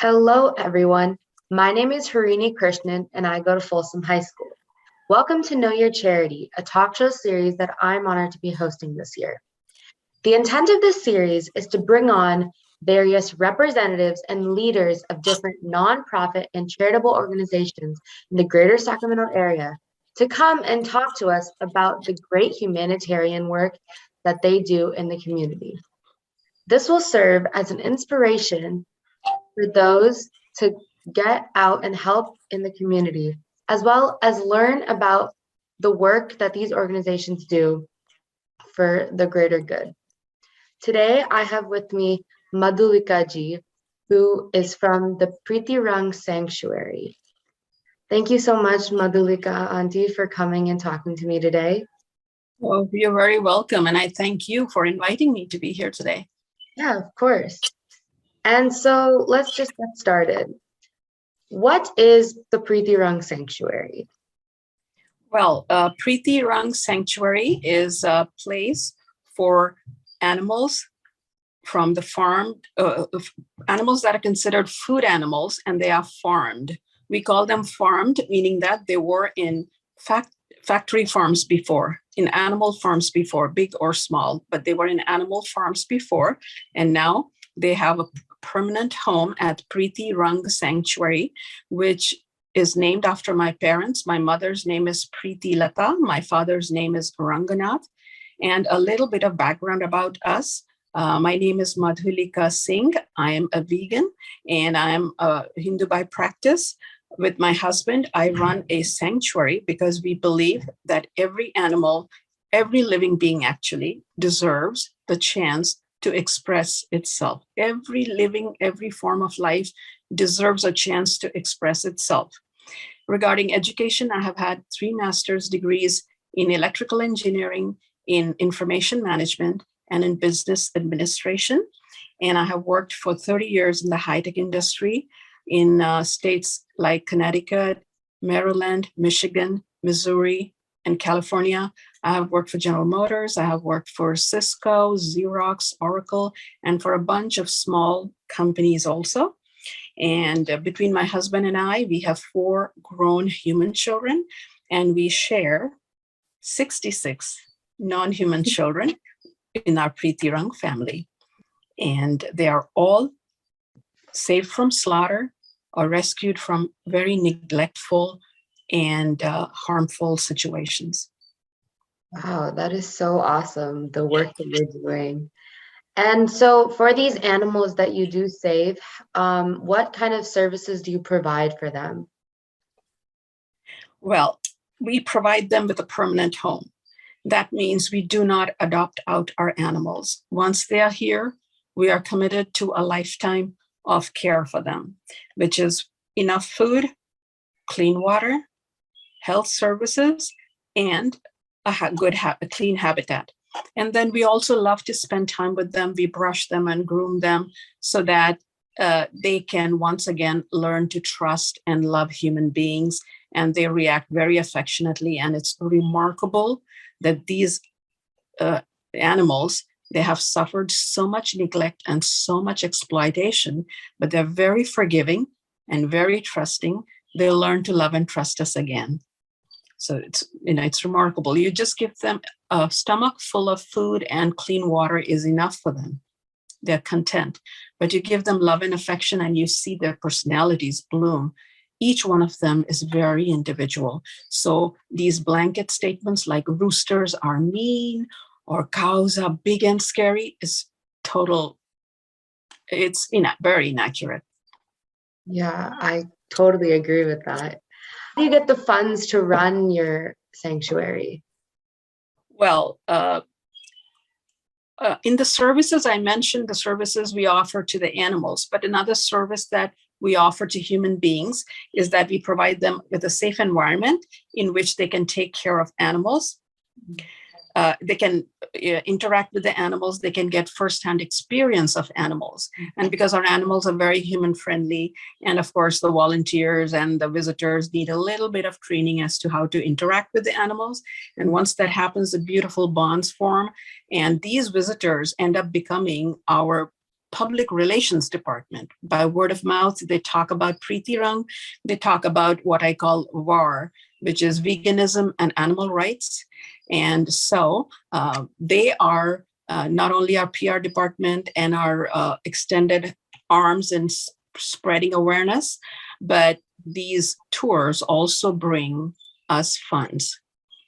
Hello, everyone. My name is Harini Krishnan, and I go to Folsom High School. Welcome to Know Your Charity, a talk show series that I'm honored to be hosting this year. The intent of this series is to bring on various representatives and leaders of different nonprofit and charitable organizations in the Greater Sacramento Area to come and talk to us about the great humanitarian work that they do in the community. This will serve as an inspiration for those to get out and help in the community, as well as learn about the work that these organizations do for the greater good. Today, I have with me Madhulika Ji, who is from the PreetiRang Sanctuary. Thank you so much, Madhulika Auntie, for coming and talking to me today. Well, you're very welcome, and I thank you for inviting me to be here today. Yeah, of course. And so let's just get started. What is the PreetiRang Sanctuary? Well, PreetiRang Sanctuary is a place for animals from the farm, animals that are considered food animals, and they are farmed. We call them farmed, meaning that they were in factory farms before, in animal farms before, big or small, but they were in animal farms before, and now they have a permanent home at PreetiRang Sanctuary, which is named after my parents. My mother's name is Preeti Lata. My father's name is Ranganath. And a little bit of background about us. My name is Madhulika Singh. I am a vegan and I'm a Hindu by practice. With my husband, I run a sanctuary because we believe that every animal, every living being actually deserves the chance to express itself. Every form of life deserves a chance to express itself. Regarding education, I have had 3 master's degrees in electrical engineering, in information management, and in business administration. And I have worked for 30 years in the high-tech industry in states like Connecticut, Maryland, Michigan, Missouri, and California. I have worked for General Motors. I have worked for Cisco, Xerox, Oracle, and for a bunch of small companies also. And between my husband and I, we have 4 grown human children, and we share 66 non-human children in our PreetiRang family. And they are all saved from slaughter or rescued from very neglectful and harmful situations. Wow, that is so awesome, the work that you're doing. And so for these animals that you do save, what kind of services do you provide for them? Well, we provide them with a permanent home. That means we do not adopt out our animals. Once they are here, we are committed to a lifetime of care for them, which is enough food, clean water, health services, and a clean habitat. And then we also love to spend time with them. We brush them and groom them so that they can once again learn to trust and love human beings, and they react very affectionately. And it's remarkable that these animals, they have suffered so much neglect and so much exploitation, but they're very forgiving and very trusting. They learn to love and trust us again. So it's remarkable. You just give them a stomach full of food and clean water is enough for them. They're content. But you give them love and affection and you see their personalities bloom. Each one of them is very individual. So these blanket statements like roosters are mean or cows are big and scary is it's very inaccurate. Yeah, I totally agree with that. How do you get the funds to run your sanctuary? Well, in the services I mentioned, the services we offer to the animals, but another service that we offer to human beings is that we provide them with a safe environment in which they can take care of animals. They can interact with the animals. They can get firsthand experience of animals. And because our animals are very human friendly, and of course the volunteers and the visitors need a little bit of training as to how to interact with the animals. And once that happens, the beautiful bonds form. And these visitors end up becoming our public relations department. By word of mouth, they talk about PreetiRang. They talk about what I call VAR, which is veganism and animal rights. And so they are not only our PR department and our extended arms in spreading awareness, but these tours also bring us funds.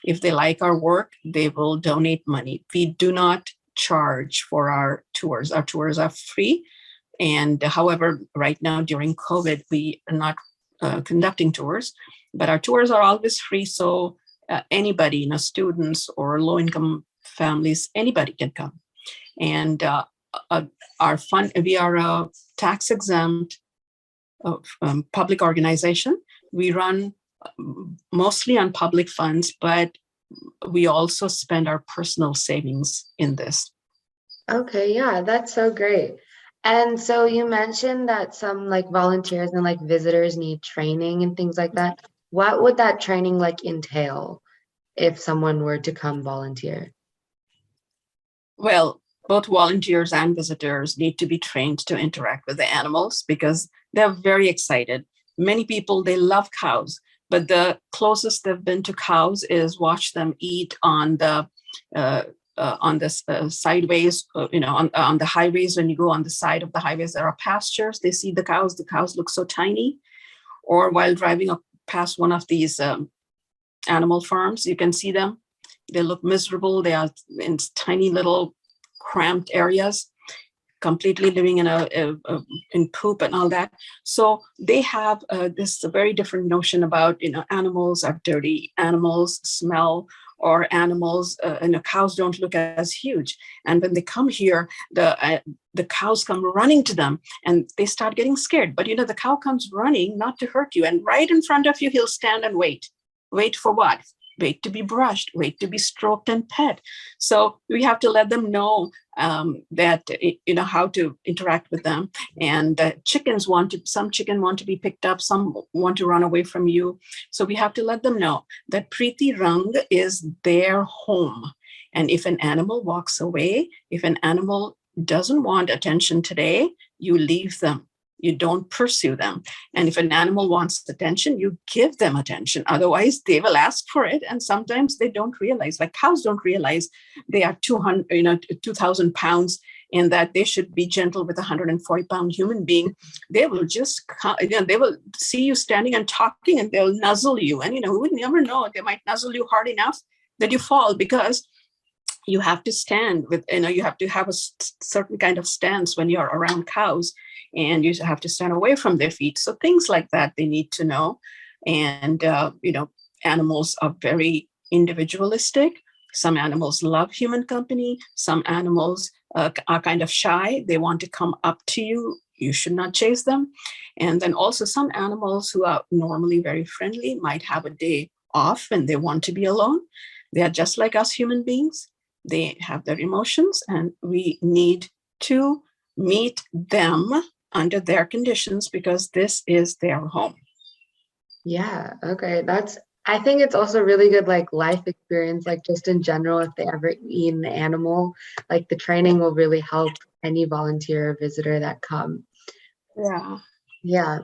If they like our work, they will donate money. We do not charge for our tours. Our tours are free. And however, right now during COVID, we are not conducting tours, but our tours are always free. So anybody, students or low-income families, anybody can come. And our fund, we are a tax-exempt public organization. We run mostly on public funds, but we also spend our personal savings in this. Okay, yeah, that's so great. And so you mentioned that some like volunteers and like visitors need training and things like that. What would that training like entail if someone were to come volunteer? Well, both volunteers and visitors need to be trained to interact with the animals because they're very excited. Many people, they love cows, but the closest they've been to cows is watch them eat on the sideways, on the highways. When you go on the side of the highways, there are pastures. They see the cows look so tiny. Or while driving up past one of these animal farms, you can see them. They look miserable. They are in tiny little cramped areas, completely living in poop and all that. So they have this very different notion about, animals are dirty, animals smell, or animals, cows don't look as huge. And when they come here, the cows come running to them and they start getting scared. But, the cow comes running not to hurt you. And right in front of you, he'll stand and wait. Wait for what? Wait to be brushed, wait to be stroked and pet. So we have to let them know that, how to interact with them. And some chicken want to be picked up, some want to run away from you. So we have to let them know that PreetiRang is their home. And if an animal walks away, if an animal doesn't want attention today, you leave them. You don't pursue them. And if an animal wants attention, you give them attention. Otherwise, they will ask for it. And sometimes they don't realize, like cows don't realize they are 2,000 pounds and that they should be gentle with a 140-pound human being. They will just, they will see you standing and talking and they'll nuzzle you. And, we would never know. They might nuzzle you hard enough that you fall because you have to stand with, you have to have a certain kind of stance when you're around cows. And you have to stand away from their feet. So things like that, they need to know. And, animals are very individualistic. Some animals love human company. Some animals are kind of shy. They want to come up to you. You should not chase them. And then also some animals who are normally very friendly might have a day off and they want to be alone. They are just like us human beings. They have their emotions and we need to meet them under their conditions because this is their home. Yeah, okay. I think it's also really good like life experience, like just in general, if they ever eat an animal, like the training will really help any volunteer or visitor that come. Yeah. Yeah.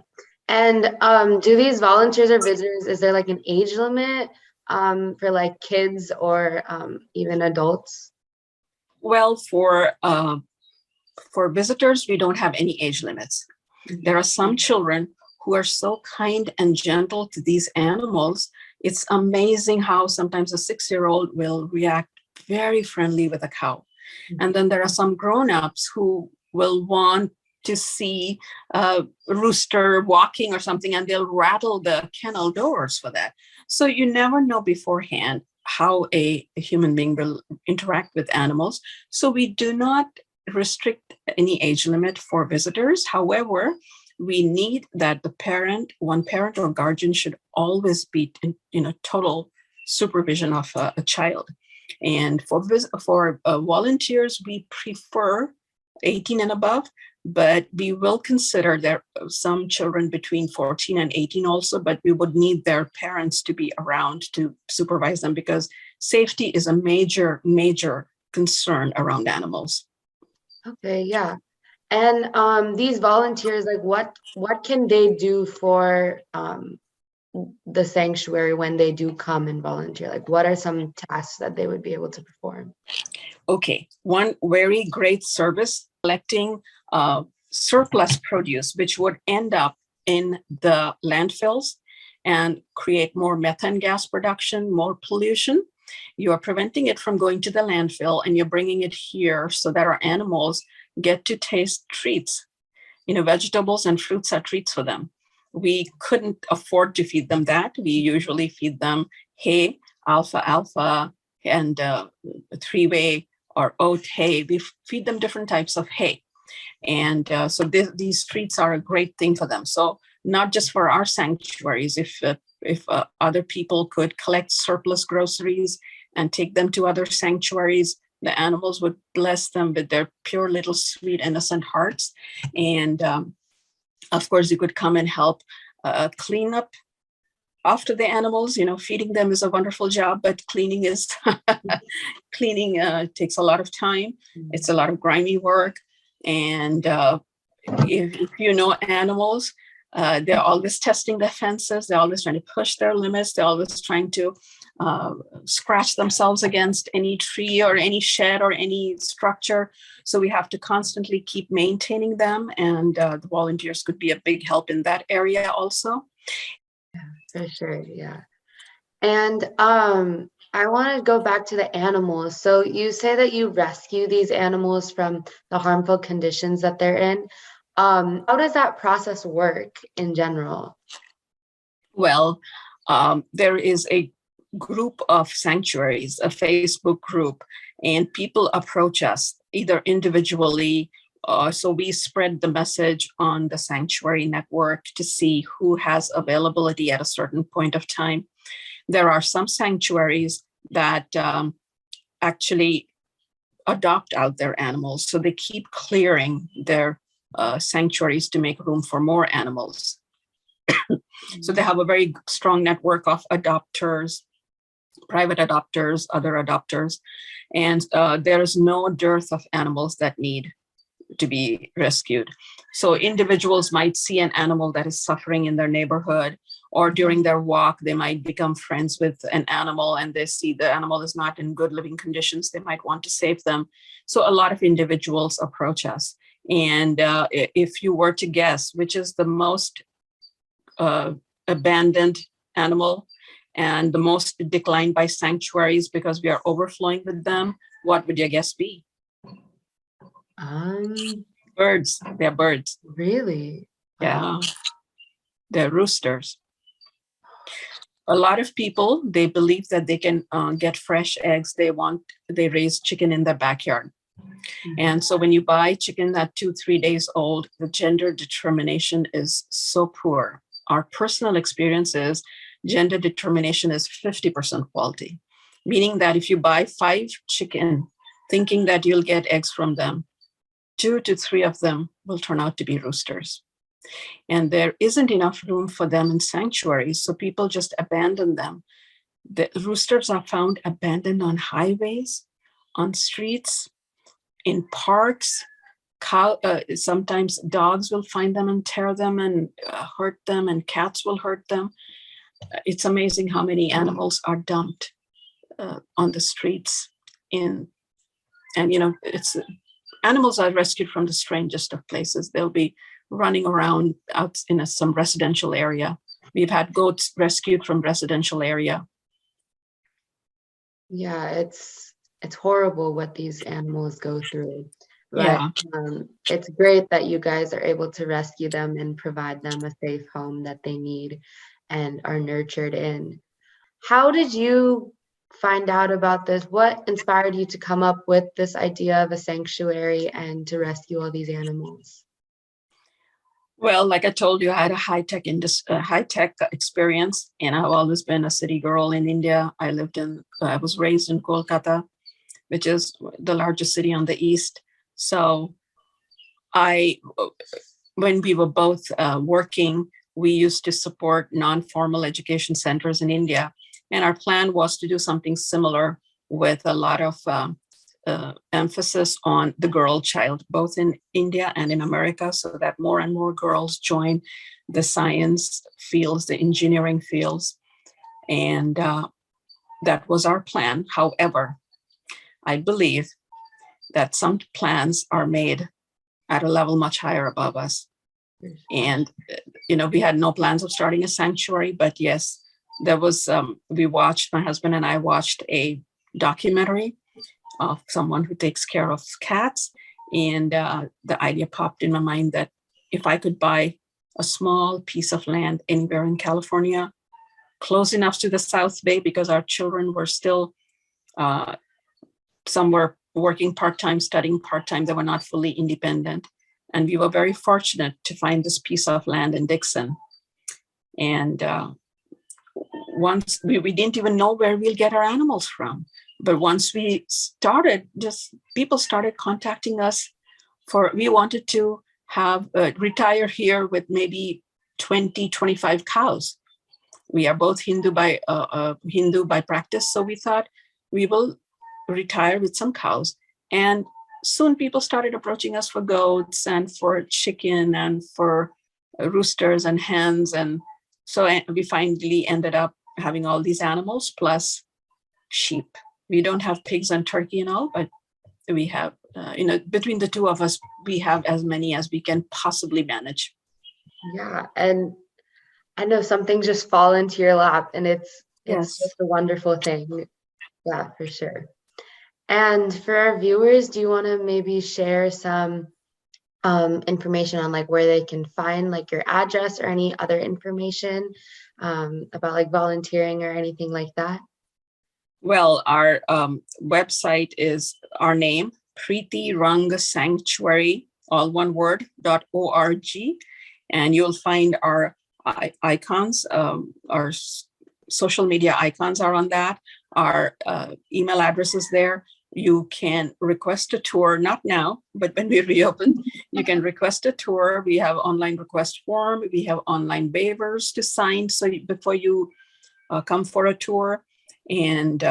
And do these volunteers or visitors, is there like an age limit for like kids or even adults? Well, for visitors, we don't have any age limits. There are some children who are so kind and gentle to these animals. It's amazing how sometimes a 6-year-old will react very friendly with a cow. And then there are some grown-ups who will want to see a rooster walking or something, and they'll rattle the kennel doors for that. So you never know beforehand how a human being will interact with animals. So we do not restrict any age limit for visitors. However, we need that one parent or guardian should always be in total supervision of a child. And for volunteers, we prefer 18 and above, but we will consider there some children between 14 and 18 also, but we would need their parents to be around to supervise them because safety is a major, major concern around animals. Okay, yeah. And these volunteers, like what can they do for the sanctuary when they do come and volunteer? Like what are some tasks that they would be able to perform? Okay, one very great service, collecting surplus produce, which would end up in the landfills and create more methane gas production, more pollution. You are preventing it from going to the landfill and you're bringing it here so that our animals get to taste treats. Vegetables and fruits are treats for them. We couldn't afford to feed them that. We usually feed them hay, alfalfa, and three-way or oat hay. We feed them different types of hay. And so these treats are a great thing for them. So not just for our sanctuaries, if other people could collect surplus groceries and take them to other sanctuaries, the animals would bless them with their pure little sweet innocent hearts. And of course, you could come and help clean up after the animals. Feeding them is a wonderful job, but cleaning is cleaning takes a lot of time. It's a lot of grimy work. And if you know animals, they're always testing the fences. They're always trying to push their limits. They're always trying to scratch themselves against any tree or any shed or any structure. So we have to constantly keep maintaining them. And the volunteers could be a big help in that area also. For sure, yeah. And I want to go back to the animals. So you say that you rescue these animals from the harmful conditions that they're in. How does that process work in general? Well, there is a group of sanctuaries, a Facebook group, and people approach us either individually. So we spread the message on the sanctuary network to see who has availability at a certain point of time. There are some sanctuaries that actually adopt out their animals. So they keep clearing their sanctuaries to make room for more animals. So they have a very strong network of adopters, private adopters, other adopters, and there is no dearth of animals that need to be rescued. So individuals might see an animal that is suffering in their neighborhood, or during their walk, they might become friends with an animal and they see the animal is not in good living conditions. They might want to save them. So a lot of individuals approach us. And if you were to guess, which is the most abandoned animal and the most declined by sanctuaries because we are overflowing with them, what would your guess be? Birds. They're birds. Really? Yeah. They're roosters. A lot of people, they believe that they can get fresh eggs. They raise chicken in their backyard. And so when you buy chicken that 2-3 days old, the gender determination is so poor. Our personal experience is gender determination is 50% quality, meaning that if you buy 5 chicken thinking that you'll get eggs from them, 2 to 3 of them will turn out to be roosters. And there isn't enough room for them in sanctuaries, so people just abandon them. The roosters are found abandoned on highways, on streets, in parks. Sometimes dogs will find them and tear them and hurt them, and cats will hurt them. It's amazing how many animals are dumped on the streets. Animals are rescued from the strangest of places. They'll be running around out in some residential area. We've had goats rescued from residential area. Yeah, it's horrible what these animals go through. But Yeah. It's great that you guys are able to rescue them and provide them a safe home that they need and are nurtured in. How did you find out about this? What inspired you to come up with this idea of a sanctuary and to rescue all these animals? Well, like I told you, I had a high-tech experience, and I've always been a city girl in India. I was raised in Kolkata, which is the largest city on the east. So when we were both working, we used to support non-formal education centers in India. And our plan was to do something similar with a lot of emphasis on the girl child, both in India and in America, so that more and more girls join the science fields, the engineering fields. And that was our plan. However, I believe that some plans are made at a level much higher above us. And, we had no plans of starting a sanctuary, but yes, there was, my husband and I watched a documentary of someone who takes care of cats. And the idea popped in my mind that if I could buy a small piece of land anywhere in California, close enough to the South Bay, because our children were still, some were working part-time, studying part-time, they were not fully independent. And we were very fortunate to find this piece of land in Dixon. And once we didn't even know where we'll get our animals from. But once we started, just people started contacting us we wanted to have retire here with maybe 20, 25 cows. We are both Hindu by practice. So we thought we will retire with some cows. And soon people started approaching us for goats and for chicken and for roosters and hens. And so we finally ended up having all these animals plus sheep. We don't have pigs and turkey and all, but we have, between the two of us, we have as many as we can possibly manage. Yeah. And I know some things just fall into your lap, and it's Yes. just a wonderful thing. Yeah, for sure. And for our viewers, do you want to maybe share some information on like where they can find like your address or any other information about like volunteering or anything like that? Well, our website is our name, PreetiRang Sanctuary, all one word, .org. And you'll find our icons, our social media icons are on that. Our email address is there. You can request a tour, not now, but when we reopen, you can request a tour. We have online request form. We have online waivers to sign. So before you come for a tour, and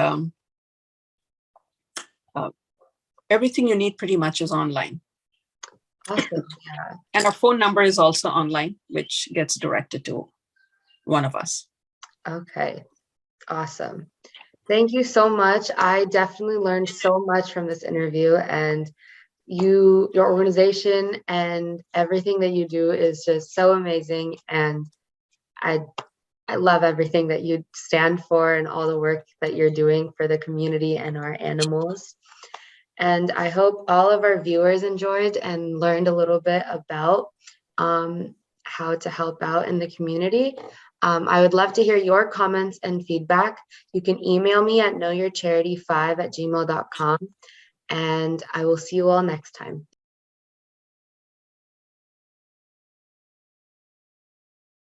everything you need pretty much is online. Awesome. Yeah. And our phone number is also online, which gets directed to one of us. Okay. Awesome. Thank you so much. I definitely learned so much from this interview, and your organization and everything that you do is just so amazing. And I love everything that you stand for and all the work that you're doing for the community and our animals. And I hope all of our viewers enjoyed and learned a little bit about how to help out in the community. I would love to hear your comments and feedback. You can email me at knowyourcharity5@gmail.com, and I will see you all next time.